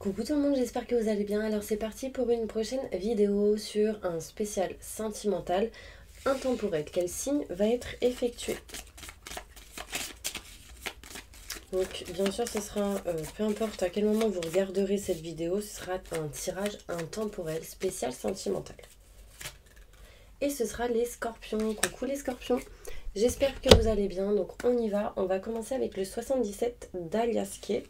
Coucou tout le monde, j'espère que vous allez bien. Alors c'est parti pour une prochaine vidéo sur un spécial sentimental intemporel. Quel signe va être effectué? Donc bien sûr ce sera, peu importe à quel moment vous regarderez cette vidéo, ce sera un tirage intemporel spécial sentimental. Et ce sera les scorpions. Coucou les scorpions, j'espère que vous allez bien. Donc on y va, on va commencer avec le 77 d'Aliaské.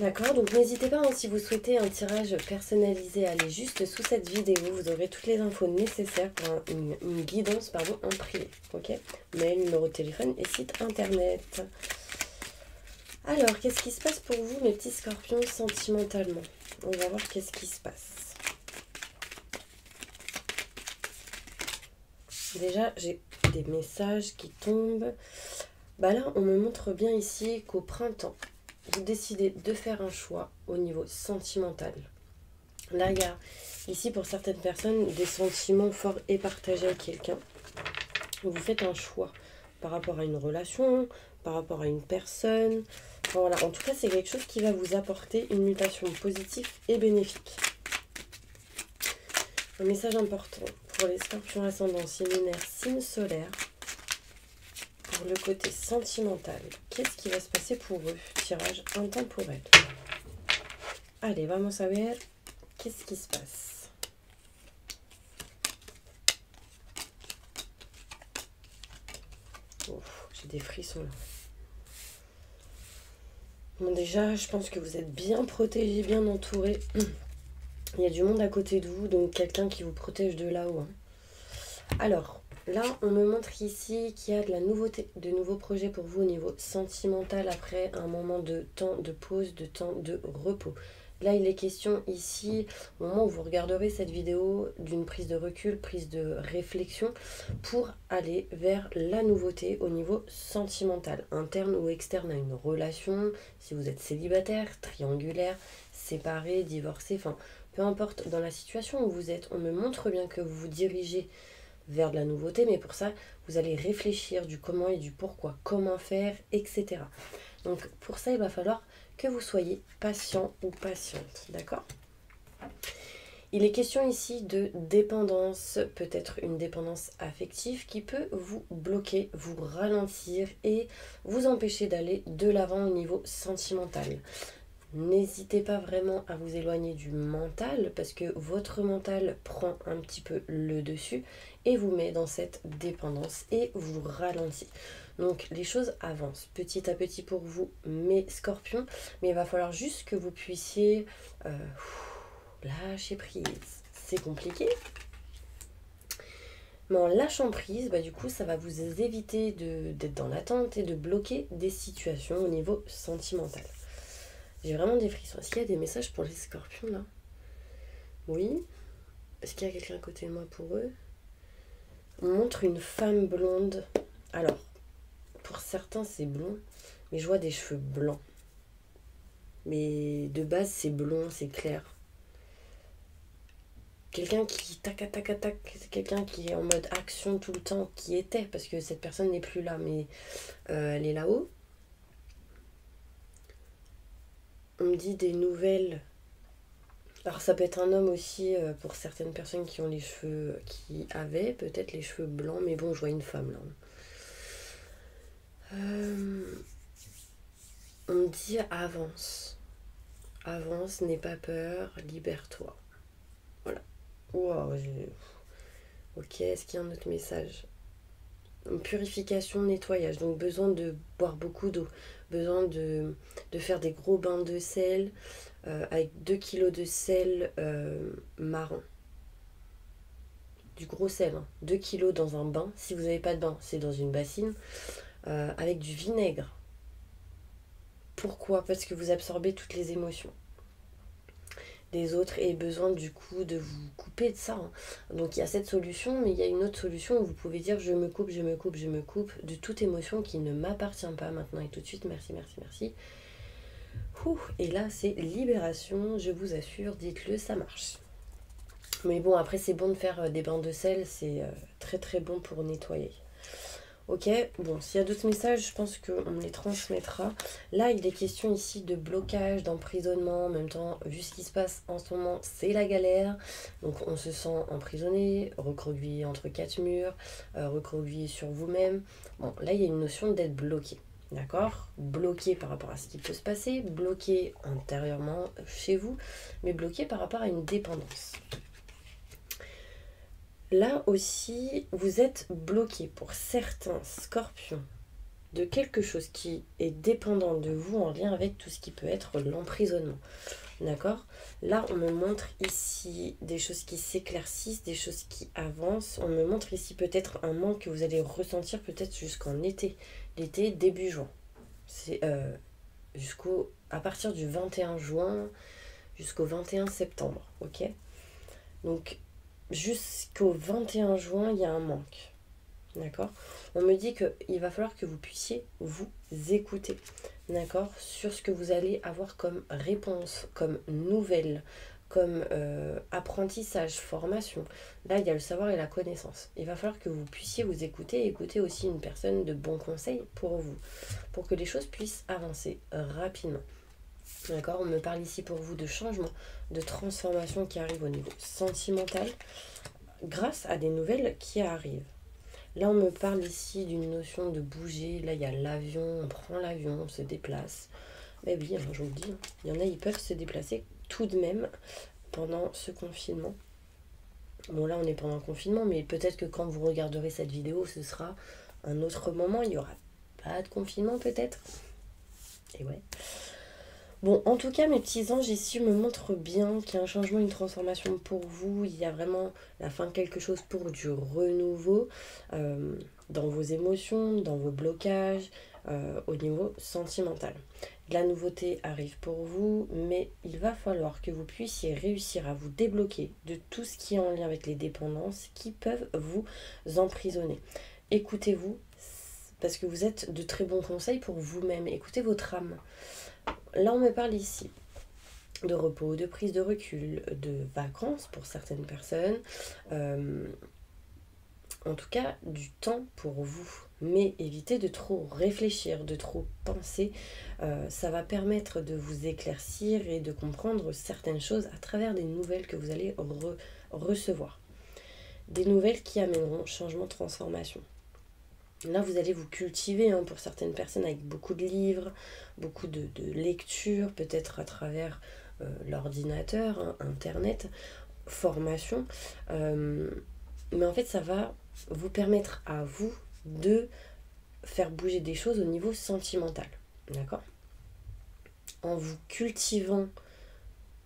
D'accord, donc n'hésitez pas si vous souhaitez un tirage personnalisé, allez juste sous cette vidéo, vous aurez toutes les infos nécessaires pour une guidance en privé. Ok, mail, numéro de téléphone et site internet. Alors, qu'est-ce qui se passe pour vous mes petits scorpions sentimentalement? On va voir qu'est-ce qui se passe. Déjà, j'ai des messages qui tombent. Bah là, on me montre bien ici qu'au printemps, vous décidez de faire un choix au niveau sentimental. Là, il y a ici pour certaines personnes des sentiments forts et partagés avec quelqu'un. Vous faites un choix par rapport à une relation, par rapport à une personne. Enfin, voilà. En tout cas, c'est quelque chose qui va vous apporter une mutation positive et bénéfique. Un message important pour les scorpions ascendants, signe lunaire, signe solaire. Pour le côté sentimental, qu'est-ce qui va se passer pour eux? Tirage intemporel. Allez, vamos a ver. Qu'est-ce qui se passe? Oh, j'ai des frissons là. Bon, déjà, je pense que vous êtes bien protégés, bien entourés. Il y a du monde à côté de vous, donc quelqu'un qui vous protège de là-haut. Hein. Alors, là, on me montre ici qu'il y a de la nouveauté, de nouveaux projets pour vous au niveau sentimental après un moment de temps de pause, de temps de repos. Là, il est question ici, au moment où vous regarderez cette vidéo, d'une prise de recul, prise de réflexion pour aller vers la nouveauté au niveau sentimental, interne ou externe à une relation, si vous êtes célibataire, triangulaire, séparé, divorcé, enfin, peu importe dans la situation où vous êtes, on me montre bien que vous vous dirigez vers de la nouveauté, mais pour ça, vous allez réfléchir du comment et du pourquoi, comment faire, etc. Donc pour ça, il va falloir que vous soyez patient ou patiente, d'accord? Il est question ici de dépendance, peut-être une dépendance affective qui peut vous bloquer, vous ralentir et vous empêcher d'aller de l'avant au niveau sentimental. N'hésitez pas vraiment à vous éloigner du mental parce que votre mental prend un petit peu le dessus et vous met dans cette dépendance et vous ralentit. Donc les choses avancent petit à petit pour vous mes scorpions, mais il va falloir juste que vous puissiez lâcher prise. C'est compliqué. Mais en lâchant prise, du coup ça va vous éviter d'être dans l'attente et de bloquer des situations au niveau sentimental. J'ai vraiment des frissons. Est-ce qu'il y a des messages pour les scorpions là? Oui. Est-ce qu'il y a quelqu'un à côté de moi pour eux? On montre une femme blonde. Alors, pour certains c'est blond, mais je vois des cheveux blancs. Mais de base c'est blond, c'est clair. Quelqu'un qui tac tac tac, c'est quelqu'un qui est en mode action tout le temps, qui était, parce que cette personne n'est plus là, mais elle est là-haut. On me dit des nouvelles. Alors ça peut être un homme aussi pour certaines personnes qui ont les cheveux, qui avaient peut-être les cheveux blancs, mais bon, je vois une femme là. On me dit avance. Avance, n'aie pas peur, libère-toi. Voilà. Wow, ok, est-ce qu'il y a un autre message? Une purification, nettoyage, donc besoin de boire beaucoup d'eau, besoin de faire des gros bains de sel, avec 2 kg de sel marron. Du gros sel, hein. 2 kg dans un bain. Si vous n'avez pas de bain, c'est dans une bassine. Avec du vinaigre. Pourquoi? Parce que vous absorbez toutes les émotions des autres et besoin du coup de vous couper de ça. Hein. Donc il y a cette solution, mais il y a une autre solution où vous pouvez dire je me coupe de toute émotion qui ne m'appartient pas maintenant et tout de suite. Merci, merci, merci. Ouh, et là c'est libération, je vous assure, dites-le, ça marche. Mais bon, après c'est bon de faire des bains de sel, c'est très très bon pour nettoyer. Ok, bon, s'il y a d'autres messages, je pense qu'on me les transmettra. Là, il est question ici de blocage, d'emprisonnement. En même temps, vu ce qui se passe en ce moment, c'est la galère. Donc, on se sent emprisonné, recroquevillé entre quatre murs, recroquevillé sur vous-même. Bon, là, il y a une notion d'être bloqué. D'accord? Bloqué par rapport à ce qui peut se passer, bloqué intérieurement chez vous, mais bloqué par rapport à une dépendance. Là aussi, vous êtes bloqué pour certains scorpions de quelque chose qui est dépendant de vous en lien avec tout ce qui peut être l'emprisonnement. D'accord? Là, on me montre ici des choses qui s'éclaircissent, des choses qui avancent. On me montre ici peut-être un manque que vous allez ressentir peut-être jusqu'en été. L'été, début juin. C'est à partir du 21 juin jusqu'au 21 septembre. Ok? Donc, jusqu'au 21 juin, il y a un manque. D'accord? On me dit qu'il va falloir que vous puissiez vous écouter. D'accord? Sur ce que vous allez avoir comme réponse, comme nouvelle, comme apprentissage, formation. Là, il y a le savoir et la connaissance. Il va falloir que vous puissiez vous écouter et écouter aussi une personne de bons conseils pour vous. Pour que les choses puissent avancer rapidement. D'accord? On me parle ici pour vous de changement, de transformation qui arrive au niveau sentimental grâce à des nouvelles qui arrivent. Là, on me parle ici d'une notion de bouger. Là, il y a l'avion, on prend l'avion, on se déplace. Mais oui, je vous le dis, il y en a, ils peuvent se déplacer tout de même pendant ce confinement. Bon, là, on est pendant le confinement, mais peut-être que quand vous regarderez cette vidéo, ce sera un autre moment. Il n'y aura pas de confinement, peut-être. Et ouais. Bon, en tout cas, mes petits anges ici me montrent bien qu'il y a un changement, une transformation pour vous. Il y a vraiment la fin de quelque chose pour du renouveau dans vos émotions, dans vos blocages, au niveau sentimental. La nouveauté arrive pour vous, mais il va falloir que vous puissiez réussir à vous débloquer de tout ce qui est en lien avec les dépendances qui peuvent vous emprisonner. Écoutez-vous, parce que vous êtes de très bons conseils pour vous-même. Écoutez votre âme. Là, on me parle ici de repos, de prise de recul, de vacances pour certaines personnes. En tout cas, du temps pour vous. Mais évitez de trop réfléchir, de trop penser. Ça va permettre de vous éclaircir et de comprendre certaines choses à travers des nouvelles que vous allez recevoir. Des nouvelles qui amèneront changement, transformation. Là, vous allez vous cultiver pour certaines personnes avec beaucoup de livres, beaucoup de lectures, peut-être à travers l'ordinateur, Internet, formation. Mais en fait, ça va vous permettre à vous de faire bouger des choses au niveau sentimental. D'accord? En vous cultivant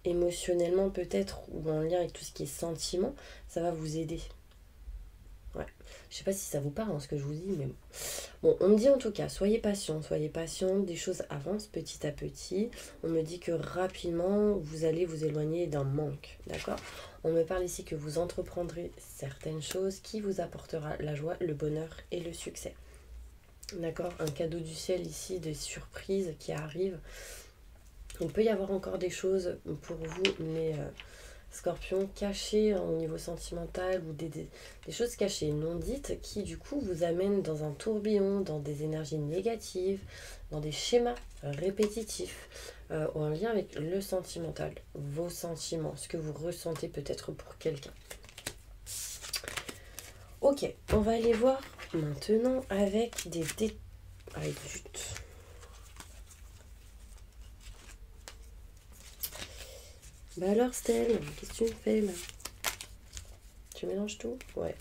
émotionnellement peut-être ou en lien avec tout ce qui est sentiment, ça va vous aider. Ouais. Je sais pas si ça vous parle ce que je vous dis, mais bon, on me dit en tout cas, soyez patient, des choses avancent petit à petit. On me dit que rapidement, vous allez vous éloigner d'un manque, d'accord? On me parle ici que vous entreprendrez certaines choses qui vous apportera la joie, le bonheur et le succès. D'accord? Un cadeau du ciel ici, des surprises qui arrivent. Il peut y avoir encore des choses pour vous, mais Scorpion, cachées au niveau sentimental ou des choses cachées, non dites, qui du coup vous amènent dans un tourbillon, dans des énergies négatives, dans des schémas répétitifs, en lien avec le sentimental, vos sentiments, ce que vous ressentez peut-être pour quelqu'un. Ok, on va aller voir maintenant avec des détails. Bah alors Stella, qu'est-ce que tu me fais là? Tu mélanges tout? Ouais.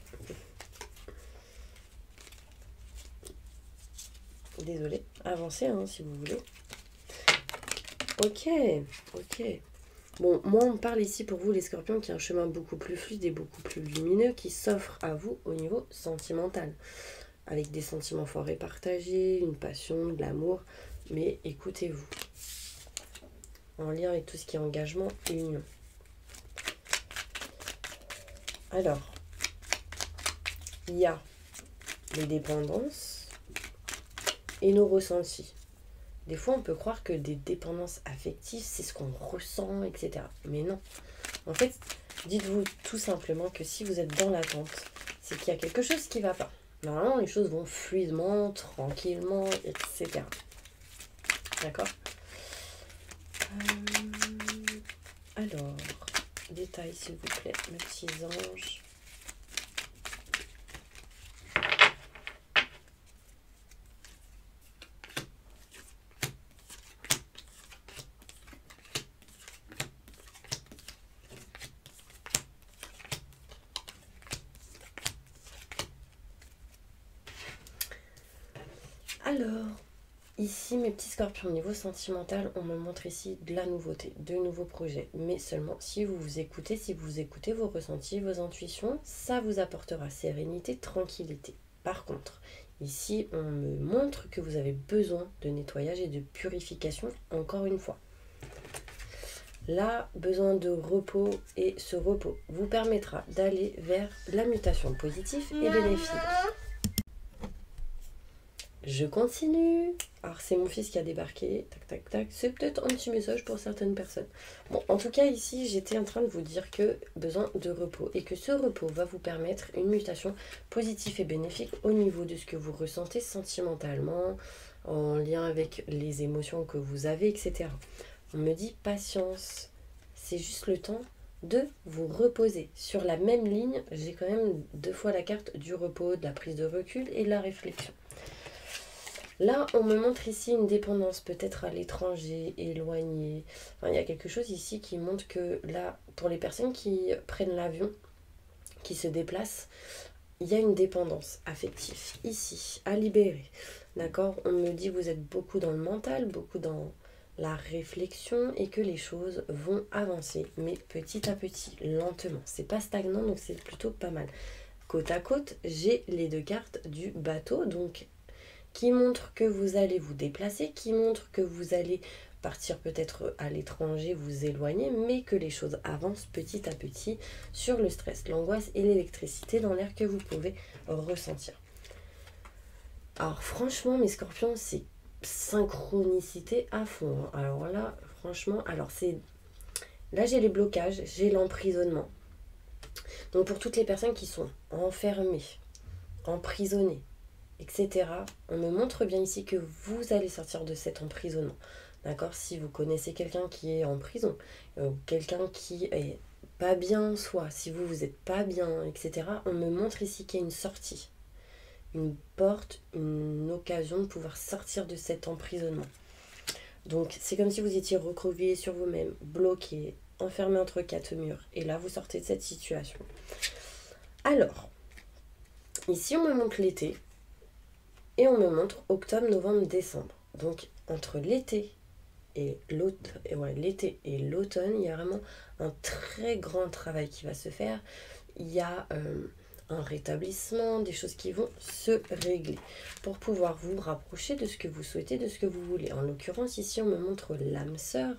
Désolée. Avancez si vous voulez. Ok. Bon, moi on me parle ici pour vous les scorpions qui a un chemin beaucoup plus fluide et beaucoup plus lumineux qui s'offre à vous au niveau sentimental. Avec des sentiments forts et partagés, une passion, de l'amour. Mais écoutez-vous. En lien avec tout ce qui est engagement et union. Alors, il y a les dépendances et nos ressentis. Des fois, on peut croire que des dépendances affectives, c'est ce qu'on ressent, etc. Mais non. En fait, dites-vous tout simplement que si vous êtes dans l'attente, c'est qu'il y a quelque chose qui ne va pas. Normalement, les choses vont fluidement, tranquillement, etc. D'accord. Alors, détail s'il vous plaît, mes petits anges. Alors, ici, mes petits scorpions, au niveau sentimental, on me montre ici de la nouveauté, de nouveaux projets. Mais seulement si vous vous écoutez vos ressentis, vos intuitions, ça vous apportera sérénité, tranquillité. Par contre, ici, on me montre que vous avez besoin de nettoyage et de purification, encore une fois. Là, besoin de repos, et ce repos vous permettra d'aller vers la mutation positive et bénéfique. Je continue. Alors, c'est mon fils qui a débarqué. Tac, tac, tac. C'est peut-être un petit message pour certaines personnes. Bon, en tout cas, ici, j'étais en train de vous dire que besoin de repos. Et que ce repos va vous permettre une mutation positive et bénéfique au niveau de ce que vous ressentez sentimentalement, en lien avec les émotions que vous avez, etc. On me dit patience. C'est juste le temps de vous reposer. Sur la même ligne, j'ai quand même 2 fois la carte du repos, de la prise de recul et de la réflexion. Là, on me montre ici une dépendance, peut-être à l'étranger, éloignée. Enfin, il y a quelque chose ici qui montre que là, pour les personnes qui prennent l'avion, qui se déplacent, il y a une dépendance affective ici, à libérer. D'accord? On me dit que vous êtes beaucoup dans le mental, beaucoup dans la réflexion et que les choses vont avancer, mais petit à petit, lentement. C'est pas stagnant, donc c'est plutôt pas mal. Côte à côte, j'ai les 2 cartes du bateau, donc qui montre que vous allez vous déplacer, qui montre que vous allez partir peut-être à l'étranger, vous éloigner, mais que les choses avancent petit à petit sur le stress, l'angoisse et l'électricité dans l'air que vous pouvez ressentir. Alors franchement, mes scorpions, c'est synchronicité à fond. Hein. Alors là, franchement, là j'ai les blocages, j'ai l'emprisonnement. Donc pour toutes les personnes qui sont enfermées, emprisonnées, etc. On me montre bien ici que vous allez sortir de cet emprisonnement. D'accord? Si vous connaissez quelqu'un qui est en prison, quelqu'un qui est pas bien en soi, si vous, vous êtes pas bien, etc. On me montre ici qu'il y a une sortie, une porte, une occasion de pouvoir sortir de cet emprisonnement. Donc, c'est comme si vous étiez recroquevillé sur vous-même, bloqué, enfermé entre 4 murs. Et là, vous sortez de cette situation. Alors, ici, on me montre l'été. Et on me montre octobre, novembre, décembre. Donc entre l'été et l'automne, il y a vraiment un très grand travail qui va se faire. Il y a un rétablissement, des choses qui vont se régler pour pouvoir vous rapprocher de ce que vous souhaitez, de ce que vous voulez. En l'occurrence, ici, on me montre l'âme sœur,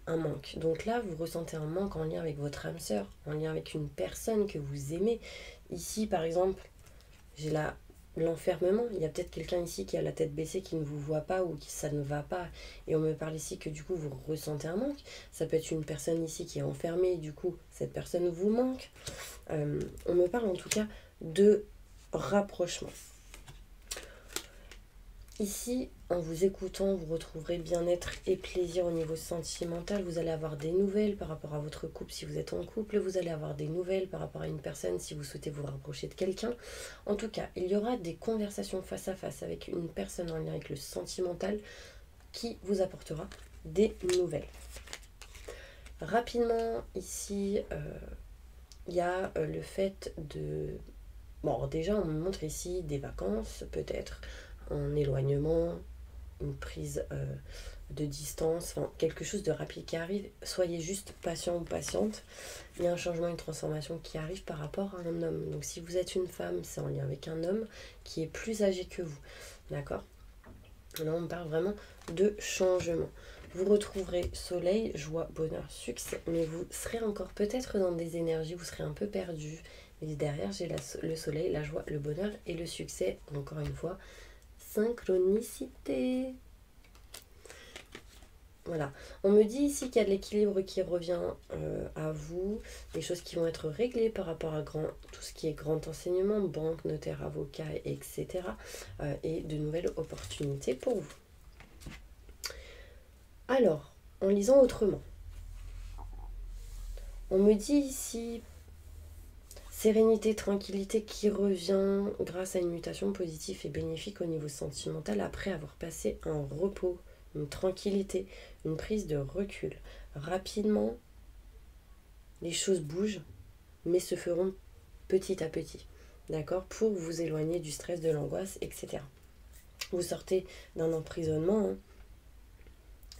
un manque. Donc là, vous ressentez un manque en lien avec votre âme sœur, en lien avec une personne que vous aimez. Ici, par exemple, j'ai l'enfermement. Il y a peut-être quelqu'un ici qui a la tête baissée, qui ne vous voit pas ou qui ça ne va pas. Et on me parle ici que du coup, vous ressentez un manque. Ça peut être une personne ici qui est enfermée et du coup, cette personne vous manque. On me parle en tout cas de rapprochement. Ici, en vous écoutant, vous retrouverez bien-être et plaisir au niveau sentimental. Vous allez avoir des nouvelles par rapport à votre couple si vous êtes en couple. Vous allez avoir des nouvelles par rapport à une personne si vous souhaitez vous rapprocher de quelqu'un. En tout cas, il y aura des conversations face à face avec une personne en lien avec le sentimental qui vous apportera des nouvelles. Rapidement, ici, il y a le fait de... Bon, déjà, on me montre ici des vacances, peut-être, un éloignement, une prise de distance, enfin quelque chose de rapide qui arrive. Soyez juste patient ou patiente. Il y a un changement, une transformation qui arrive par rapport à un homme. Donc si vous êtes une femme, c'est en lien avec un homme qui est plus âgé que vous. D'accord? Là, on parle vraiment de changement. Vous retrouverez soleil, joie, bonheur, succès, mais vous serez encore peut-être dans des énergies, vous serez un peu perdu. Mais derrière, j'ai le soleil, la joie, le bonheur et le succès, encore une fois, synchronicité. Voilà. On me dit ici qu'il y a de l'équilibre qui revient à vous, des choses qui vont être réglées par rapport à tout ce qui est grand enseignement, banque, notaire, avocat, etc. Et de nouvelles opportunités pour vous. Alors, en lisant autrement, on me dit ici sérénité, tranquillité qui revient grâce à une mutation positive et bénéfique au niveau sentimental après avoir passé un repos, une tranquillité, une prise de recul. Rapidement, les choses bougent, mais se feront petit à petit, d'accord, pour vous éloigner du stress, de l'angoisse, etc. Vous sortez d'un emprisonnement, hein.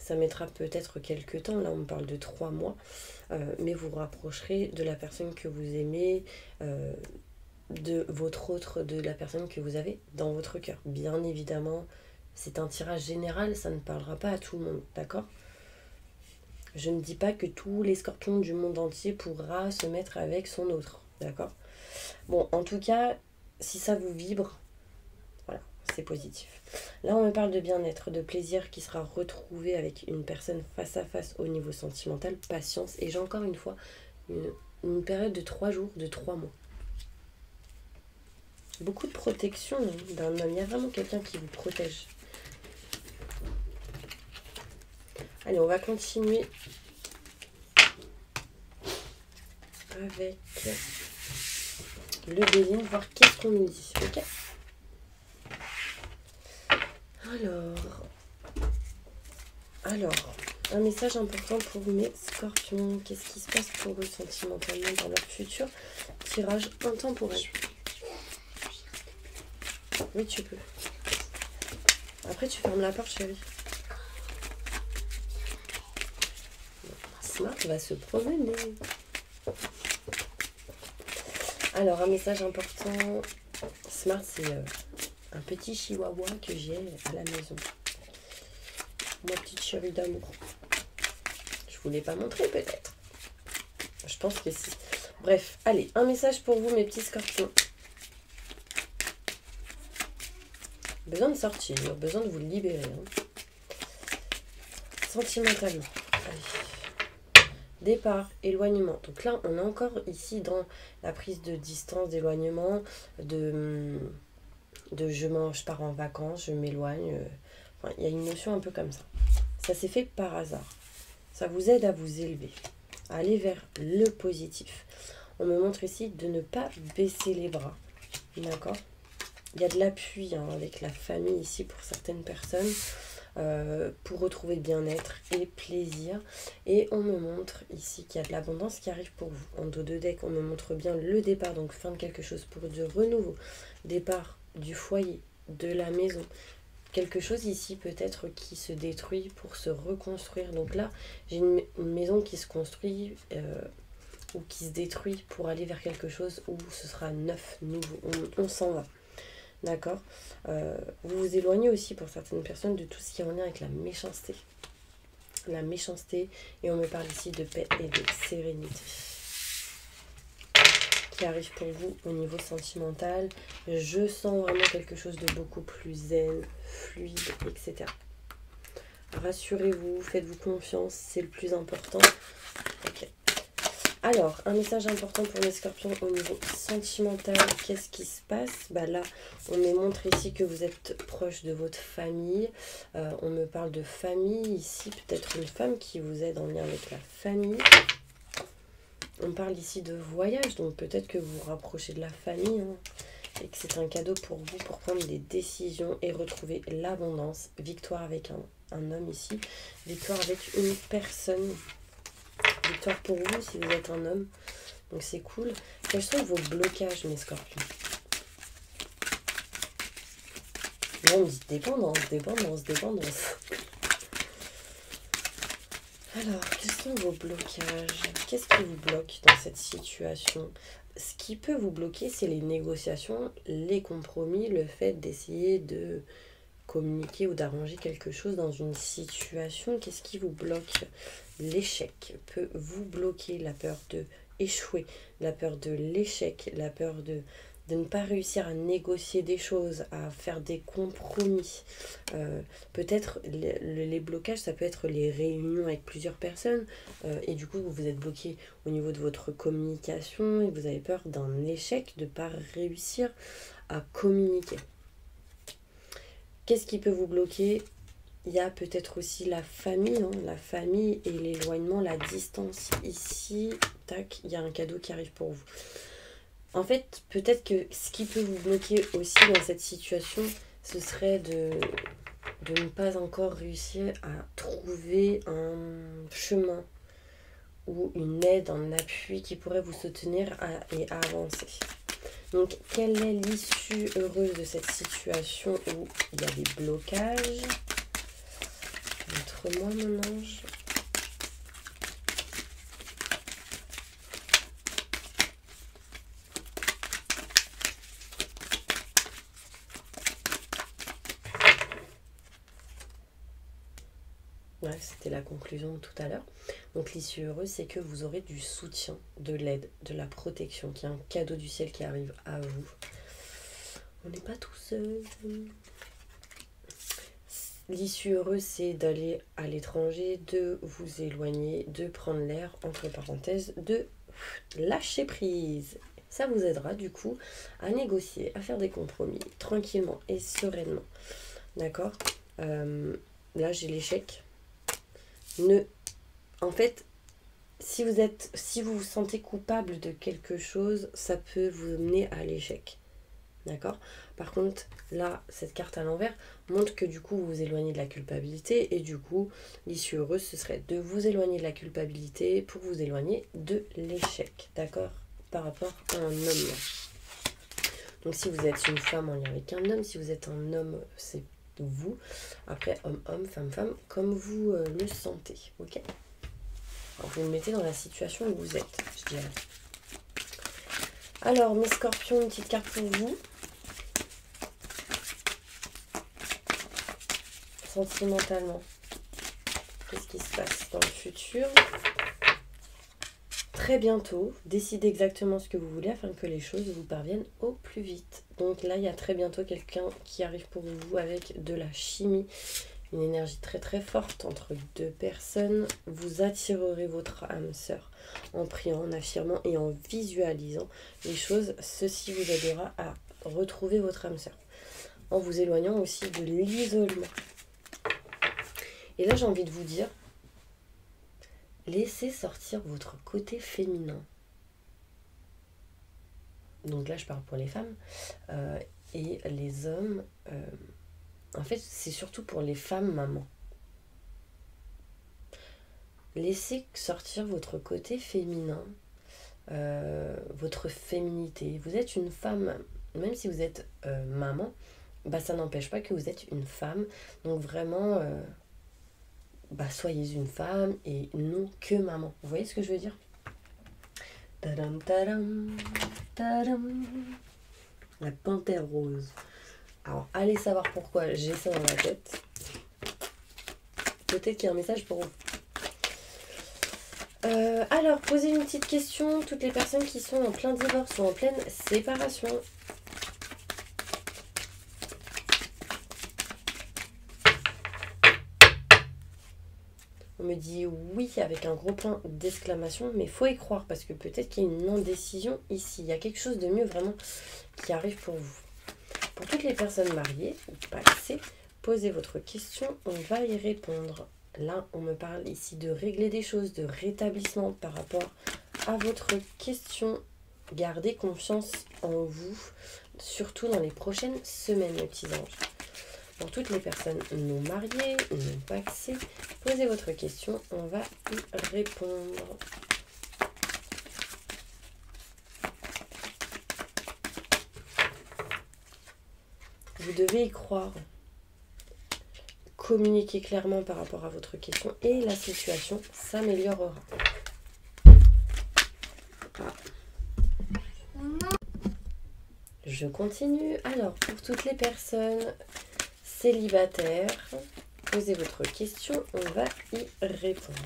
Ça mettra peut-être quelques temps, là on parle de 3 mois, mais vous vous rapprocherez de la personne que vous aimez, de la personne que vous avez dans votre cœur. Bien évidemment, c'est un tirage général, ça ne parlera pas à tout le monde, d'accord? Je ne dis pas que tous les scorpions du monde entier pourra se mettre avec son autre, d'accord? Bon, en tout cas, si ça vous vibre, voilà, c'est positif. Là, on me parle de bien-être, de plaisir qui sera retrouvé avec une personne face à face au niveau sentimental, patience. Et j'ai encore une fois une période de 3 jours, de 3 mois. Beaucoup de protection d'un homme. Il y a vraiment quelqu'un qui vous protège. Allez, on va continuer avec le Béline, voir qu'est-ce qu'on nous dit. Ok ? Alors, un message important pour mes scorpions. Qu'est-ce qui se passe pour eux sentimentalement dans leur futur? Tirage intemporel. Oui, tu peux. Après, tu fermes la porte, chérie. Smart va se promener. Alors, un message important. Smart, c'est un petit chihuahua que j'ai à la maison. Ma petite chérie d'amour. Je vous l'ai pas montré peut-être. Je pense que si. Bref, allez, un message pour vous, mes petits scorpions. Besoin de sortir, besoin de vous libérer. Hein. Sentimentalement. Allez. Départ, éloignement. Donc là, on est encore ici dans la prise de distance, d'éloignement, de je pars en vacances, je m'éloigne. Enfin, il y a une notion un peu comme ça. Ça s'est fait par hasard. Ça vous aide à vous élever, à aller vers le positif. On me montre ici de ne pas baisser les bras. D'accord ? Il y a de l'appui avec la famille ici pour certaines personnes. Pour retrouver bien-être et plaisir. Et on me montre ici qu'il y a de l'abondance qui arrive pour vous. En dos de deck, on me montre bien le départ, donc fin de quelque chose pour de renouveau. Départ du foyer, de la maison. Quelque chose ici peut-être qui se détruit pour se reconstruire. Donc là, j'ai une maison qui se construit ou qui se détruit pour aller vers quelque chose où ce sera neuf, nouveau. On s'en va. D'accord. Vous vous éloignez aussi pour certaines personnes de tout ce qui est en lien avec la méchanceté. La méchanceté, et on me parle ici de paix et de sérénité qui arrive pour vous au niveau sentimental. Je sens vraiment quelque chose de beaucoup plus zen, fluide, etc. Rassurez-vous, faites-vous confiance, c'est le plus important. Ok. Alors, un message important pour les scorpions au niveau sentimental. Qu'est-ce qui se passe? Bah là, on me montre ici que vous êtes proche de votre famille. On me parle de famille ici, peut-être une femme qui vous aide en lien avec la famille. On parle ici de voyage, donc peut-être que vous vous rapprochez de la famille et que c'est un cadeau pour vous pour prendre des décisions et retrouver l'abondance. Victoire avec un homme ici, victoire avec une personne. Victoire pour vous si vous êtes un homme. Donc c'est cool. Quels sont vos blocages, mes scorpions? Là, on me dit dépendance. Alors, quels sont vos blocages? Qu'est-ce qui vous bloque dans cette situation? Ce qui peut vous bloquer, c'est les négociations, les compromis, le fait d'essayer de communiquer ou d'arranger quelque chose dans une situation. Qu'est-ce qui vous bloque? L'échec peut vous bloquer, la peur de échouer, la peur de l'échec, la peur de ne pas réussir à négocier des choses, à faire des compromis. Peut-être les blocages, ça peut être les réunions avec plusieurs personnes et du coup vous êtes bloqué au niveau de votre communication et vous avez peur d'un échec, de ne pas réussir à communiquer. Qu'est-ce qui peut vous bloquer ? Il y a peut-être aussi la famille, la famille et l'éloignement, la distance. Ici, tac, il y a un cadeau qui arrive pour vous. En fait, peut-être que ce qui peut vous bloquer aussi dans cette situation, ce serait de ne pas encore réussir à trouver un chemin ou une aide, un appui qui pourrait vous soutenir et à avancer. Donc, quelle est l'issue heureuse de cette situation où il y a des blocages ? Montre-moi mon ange. Ouais, c'était la conclusion de tout à l'heure. Donc l'issue heureuse, c'est que vous aurez du soutien, de l'aide, de la protection, qu'il y a un cadeau du ciel qui arrive à vous. On n'est pas tout seul. L'issue heureuse, c'est d'aller à l'étranger, de vous éloigner, de prendre l'air, entre parenthèses, de lâcher prise. Ça vous aidera du coup à négocier, à faire des compromis, tranquillement et sereinement. D'accord ? Là, j'ai l'échec. En fait, si vous vous sentez coupable de quelque chose, ça peut vous mener à l'échec. D'accord ? Par contre, là, cette carte à l'envers montre que du coup, vous vous éloignez de la culpabilité et du coup, l'issue heureuse, ce serait de vous éloigner de la culpabilité pour vous éloigner de l'échec. D'accord ? Par rapport à un homme. Donc, si vous êtes une femme en lien avec un homme, si vous êtes un homme, c'est vous. Après, homme, femme, comme vous le sentez. Ok ? Alors, vous me mettez dans la situation où vous êtes, je dirais. Alors, mes scorpions, une petite carte pour vous. Sentimentalement, qu'est-ce qui se passe dans le futur ? Très bientôt, décidez exactement ce que vous voulez afin que les choses vous parviennent au plus vite. Donc là, il y a très bientôt quelqu'un qui arrive pour vous avec de la chimie, une énergie très très forte entre deux personnes. Vous attirerez votre âme sœur en priant, en affirmant et en visualisant les choses. Ceci vous aidera à retrouver votre âme sœur en vous éloignant aussi de l'isolement. Et là, j'ai envie de vous dire, laissez sortir votre côté féminin. Donc là, je parle pour les femmes. Et les hommes, en fait, c'est surtout pour les femmes mamans. Laissez sortir votre côté féminin, votre féminité. Vous êtes une femme, même si vous êtes maman, ça n'empêche pas que vous êtes une femme. Donc vraiment... soyez une femme et non que maman. Vous voyez ce que je veux dire ? Tadam, tadam, tadam. La panthère rose. Alors, allez savoir pourquoi j'ai ça dans la tête. Peut-être qu'il y a un message pour vous. Alors, posez une petite question. Toutes les personnes qui sont en plein divorce ou en pleine séparation. On me dit oui avec un gros point d'exclamation, mais il faut y croire parce que peut-être qu'il y a une indécision ici. Il y a quelque chose de mieux vraiment qui arrive pour vous. Pour toutes les personnes mariées ou passées, posez votre question, on va y répondre. Là, on me parle ici de régler des choses, de rétablissement par rapport à votre question. Gardez confiance en vous, surtout dans les prochaines semaines, mes petits anges. Pour toutes les personnes non mariées, non paxées, posez votre question, on va y répondre. Vous devez y croire. Communiquez clairement par rapport à votre question et la situation s'améliorera. Je continue. Alors, pour toutes les personnes célibataires, posez votre question, on va y répondre.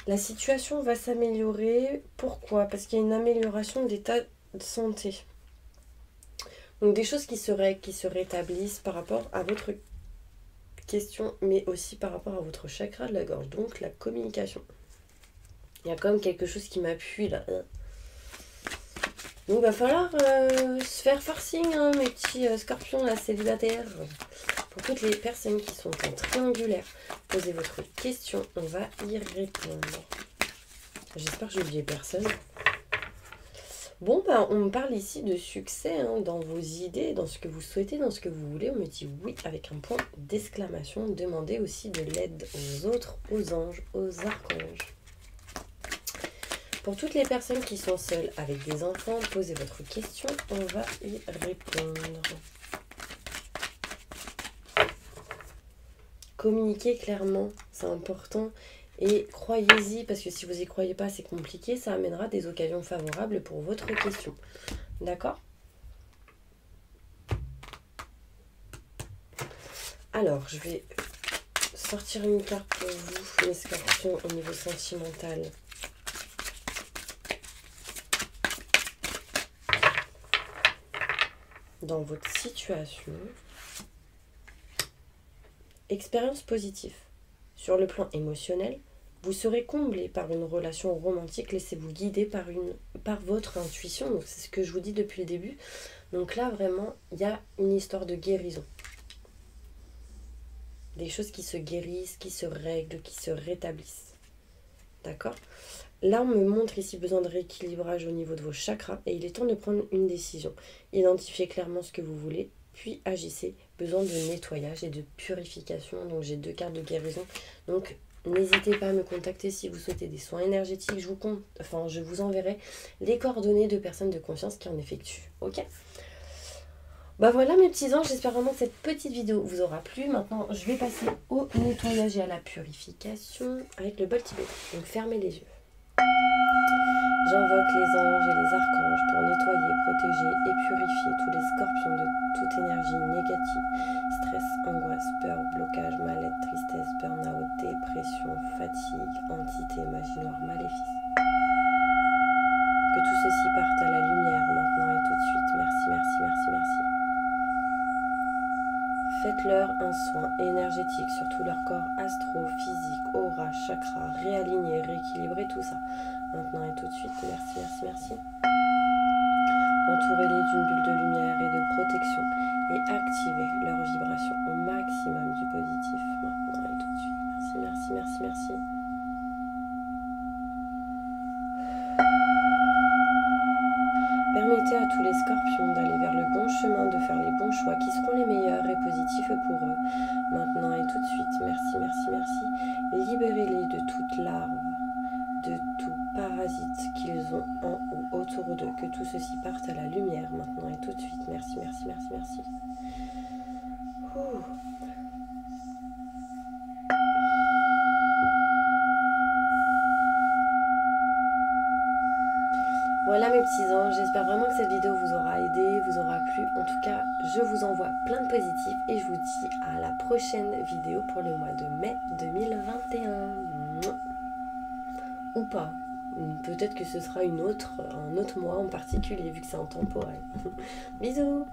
La situation va s'améliorer. Pourquoi? Parce qu'il y a une amélioration de l'état de santé. Donc des choses qui se rétablissent par rapport à votre question, mais aussi par rapport à votre chakra de la gorge, donc la communication. Il y a quand même quelque chose qui m'appuie là. Donc il va falloir se faire forcing, hein, mes petits scorpions là, célibataires. Pour toutes les personnes qui sont en triangulaire, posez votre question, on va y répondre. J'espère que j'ai oublié personne. Bon, ben, on me parle ici de succès, hein, dans vos idées, dans ce que vous souhaitez, dans ce que vous voulez. On me dit oui avec un point d'exclamation. Demandez aussi de l'aide aux autres, aux anges, aux archanges. Pour toutes les personnes qui sont seules avec des enfants, posez votre question, on va y répondre. Communiquez clairement, c'est important. Et croyez-y, parce que si vous n'y croyez pas, c'est compliqué. Ça amènera des occasions favorables pour votre question. D'accord? Alors, je vais sortir une carte pour vous, les scorpions, au niveau sentimental. Dans votre situation. Expérience positive. Sur le plan émotionnel, vous serez comblé par une relation romantique. Laissez-vous guider par votre intuition. Donc c'est ce que je vous dis depuis le début. Donc là, vraiment, il y a une histoire de guérison. Des choses qui se guérissent, qui se règlent, qui se rétablissent. D'accord? Là, on me montre ici besoin de rééquilibrage au niveau de vos chakras. Et il est temps de prendre une décision. Identifiez clairement ce que vous voulez. Puis agissez. Besoin de nettoyage et de purification. Donc j'ai 2 cartes de guérison. Donc n'hésitez pas à me contacter si vous souhaitez des soins énergétiques. Je vous enverrai les coordonnées de personnes de confiance qui en effectuent. Ok? Bah voilà mes petits anges, j'espère vraiment que cette petite vidéo vous aura plu. Maintenant je vais passer au nettoyage et à la purification avec le bol tibétain. Donc fermez les yeux. J'invoque les anges et les archanges pour nettoyer, protéger et purifier tous les scorpions de toute énergie négative. Stress, angoisse, peur, blocage, mal-être, tristesse, burn-out, dépression, fatigue, entité, magie noire, maléfice. Que tout ceci parte à la lumière maintenant et tout de suite. Merci, merci, merci, merci. Faites-leur un soin énergétique sur tout leur corps astro, physique, aura, chakra, réaligner, rééquilibrer tout ça. Maintenant et tout de suite, merci, merci, merci. Entourez-les d'une bulle de lumière et de protection et activez leur vibration au maximum du positif. Maintenant et tout de suite, merci, merci, merci, merci. Permettez à tous les scorpions d'aller vers le bon chemin, de faire les bons choix qui seront les meilleurs et positifs pour eux. Maintenant et tout de suite, merci, merci, merci. Libérez-les de toute larve, de tout parasite qu'ils ont en ou autour d'eux. Que tout ceci parte à la lumière maintenant et tout de suite. Merci, merci, merci, merci. Ouh. Voilà mes petits anges, j'espère vraiment que cette vidéo vous aura aidé, vous aura plu. En tout cas, je vous envoie plein de positifs et je vous dis à la prochaine vidéo pour le mois de mai 2021. Ou pas. Peut-être que ce sera un autre mois en particulier vu que c'est intemporel. Bisous.